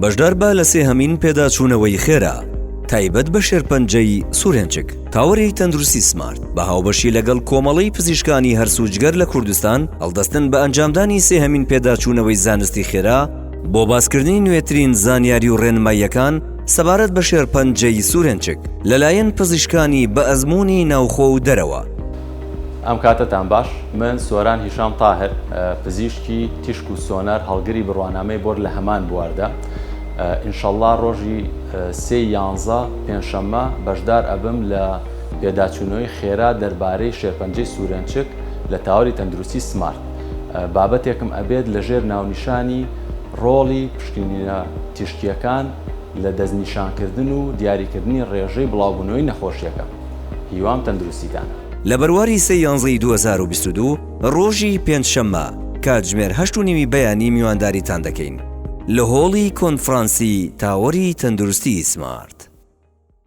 بەشدار بە لە سێهەمین پێداچوونەوەی خێرا تایبەت بە شێرپەنجەی سوورێنچک تاوەری تەندروستی سمارت بە هاوبەشی لەگەڵ کۆمەڵەی پزیشکانی هەرسوجگەر لە کوردستان هەڵدەستن بە ئەنجامدانی سێهەمین پێداچوونەوەی زانستی خێرا بۆ باسکردنی نوێترین زانیاری و ڕێنماییەکان سەبارەت بە شێرپەنجەی سوورێنچک لەلایەن پزیشکانی بە ئەزموونی ناوخۆ و دەرەوە. ئەم کاتتان باش، من سۆران هیشام تاهر، پزیشکی تیشک و سۆنەر هەڵگری بڕوانامەی بۆر لە هەمان بواردە. ئینشەڵڵا ڕۆژی 3/11 پێنجشەممە بەشدار ئەبم لە پێداچوونەوەی خێرا دەربارەی شێرپەنجەی سوورێنچک لە تاوەری تەندروستی سمارت. بابەتێکم ئەبێت لەژێر ناونیشانی ڕۆڵی پشکنینە تیشکیەکان لە دەستنیشانکردن و دیاریکردنی ڕێژەی بڵاوبوونەوەی نەخۆشیەکە. هیوام تەندروستیتان. لە بەرواری 3/11 2022 ڕۆژی پێنجشەممە کاتژمێر 8:30 بەیانی میوانداریتان دەکەین لە هۆڵی کۆنفرانسی تاوەری تەندروستی سمارت.